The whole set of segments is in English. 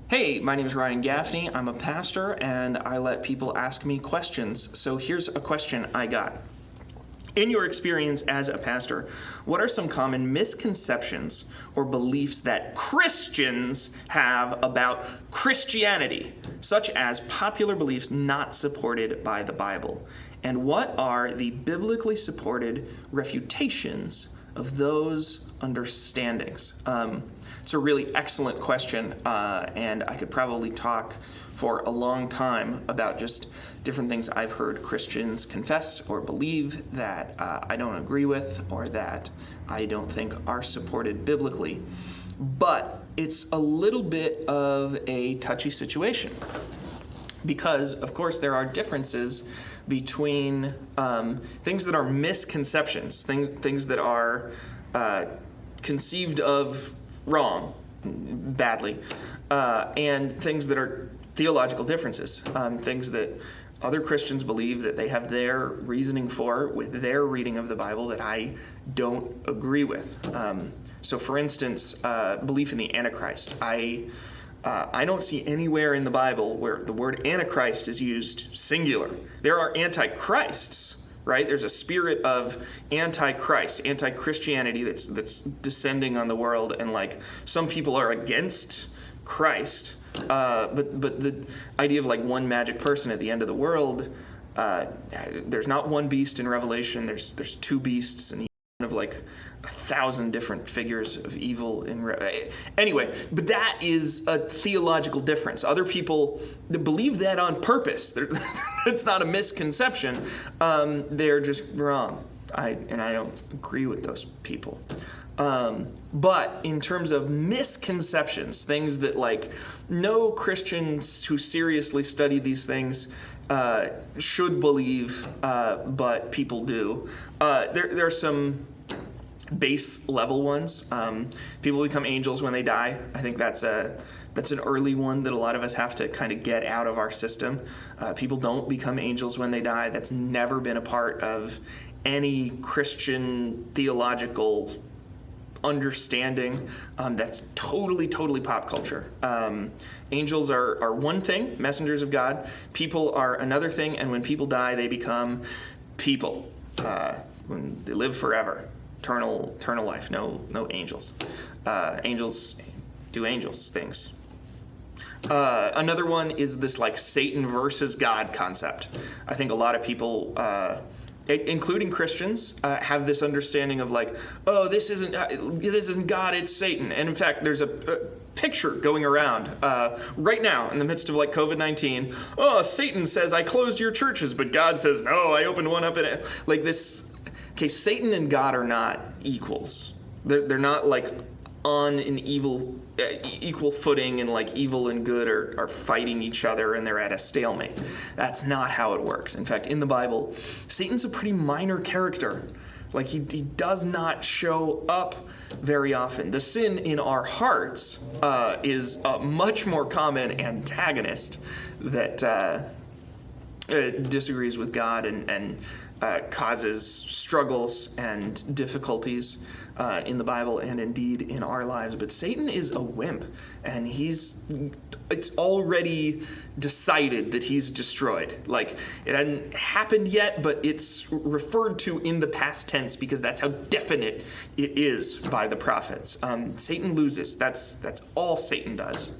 Hey, my name is Ryan Gaffney. I'm a pastor and I let people ask me questions. So here's a question I got. In your experience as a pastor, what are some common misconceptions or beliefs that Christians have about Christianity, such as popular beliefs not supported by the Bible? And what are the biblically supported refutations of those understandings? It's a really excellent question, and I could probably talk for a long time about just different things I've heard Christians confess or believe that I don't agree with or that I don't think are supported biblically. But it's a little bit of a touchy situation because, of course, there are differences between things that are misconceptions, things that are conceived of wrong, badly, and things that are theological differences, things that other Christians believe that they have their reasoning for with their reading of the Bible that I don't agree with. So, for instance, belief in the Antichrist. I don't see anywhere in the Bible where the word Antichrist is used singular. There are antichrists, right? There's a spirit of antichrist, anti-Christianity that's descending on the world, and like some people are against Christ, but the idea of like one magic person at the end of the world, there's not one beast in Revelation. There's two beasts, and of like 1,000 different figures of evil anyway, but that is a theological difference. Other people believe that on purpose. It's not a misconception. They're just wrong. I don't agree with those people. But in terms of misconceptions, things that like no Christians who seriously study these things should believe, but people do. There are some base level ones. People become angels when they die. I think that's an early one that a lot of us have to kind of get out of our system. People don't become angels when they die. That's never been a part of any Christian theological understanding. That's totally pop culture. Angels are one thing, messengers of God. People are another thing, and when people die, they become people. When they live forever, eternal life. No angels. Angels do angels things. Another one is this like Satan versus God concept. I think a lot of people, including Christians, have this understanding of like, oh, this isn't God, it's Satan. And in fact, there's a picture going around right now in the midst of like COVID-19. Oh, Satan says I closed your churches, but God says no, I opened one up. And like this. Okay, Satan and God are not equals. They're not like on an equal footing, and like evil and good are fighting each other and they're at a stalemate. That's not how it works. In fact, in the Bible, Satan's a pretty minor character. Like he does not show up very often. The sin in our hearts is a much more common antagonist that disagrees with God and causes struggles and difficulties in the Bible and indeed in our lives. But Satan is a wimp, and it's already decided that he's destroyed. Like, it hasn't happened yet, but it's referred to in the past tense because that's how definite it is by the prophets. Satan loses. That's all Satan does.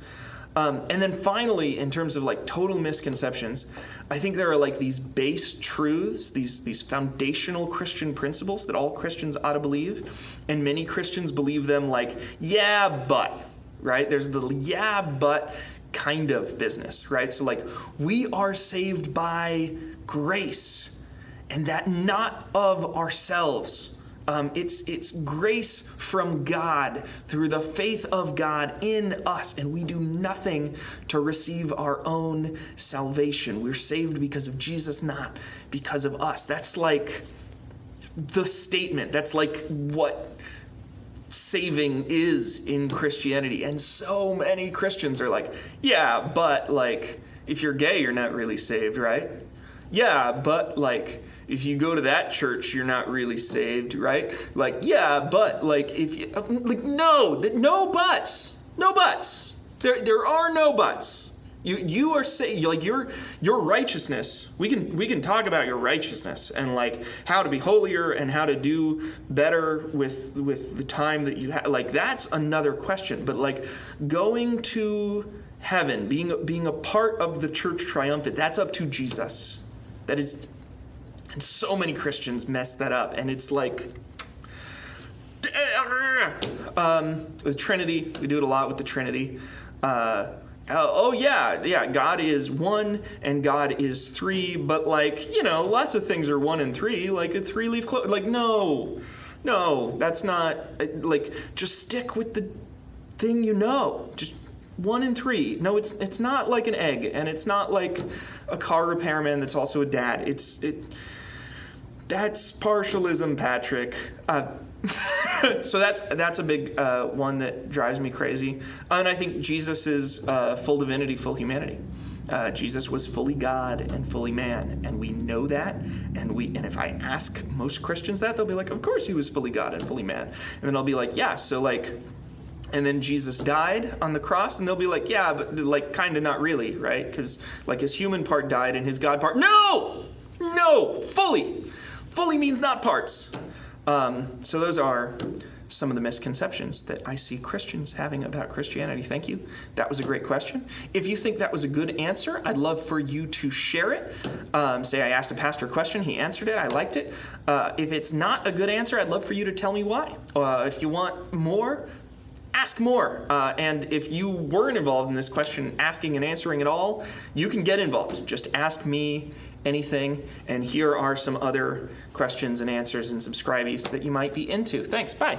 And then finally, in terms of like total misconceptions, I think there are like these base truths, these foundational Christian principles that all Christians ought to believe. And many Christians believe them like, yeah, but, right? There's the yeah, but kind of business, right? So like, we are saved by grace, and that not of ourselves. It's grace from God through the faith of God in us, and we do nothing to receive our own salvation. We're saved because of Jesus, not because of us. That's like the statement. That's like what saving is in Christianity. And so many Christians are like, yeah, but like if you're gay, you're not really saved, right? Yeah, but like if you go to that church, you're not really saved, right? Like, yeah, but like if you, like, no buts. There are no buts. You are saying, like, your righteousness. We can talk about your righteousness and like how to be holier and how to do better with the time that you have. Like, that's another question. But like going to heaven, being a part of the church triumphant, that's up to Jesus. That is, and so many Christians mess that up, and it's like the Trinity. We do it a lot with the Trinity. God is one and God is three, but like, lots of things are one and three, like a three-leaf clover. Like, no, that's not, like, just stick with the thing just one and three. No, it's not like an egg, and it's not like a car repairman that's also a dad. That's partialism, Patrick. So that's a big one that drives me crazy. And I think Jesus is full divinity, full humanity. Jesus was fully God and fully man, and we know that. And if I ask most Christians that, they'll be like, "Of course he was fully God and fully man." And then I'll be like, "Yeah, so like." And then Jesus died on the cross, and they'll be like, "Yeah, but like kind of not really, right? Because like his human part died and his God part." No, fully means not parts. So those are some of the misconceptions that I see Christians having about Christianity. Thank you. That was a great question. If you think that was a good answer, I'd love for you to share it. Say I asked a pastor a question, he answered it, I liked it. If it's not a good answer, I'd love for you to tell me why. If you want more, ask more. And if you weren't involved in this question, asking and answering at all, you can get involved. Just ask me anything, and here are some other questions and answers and subscribees that you might be into. Thanks, bye.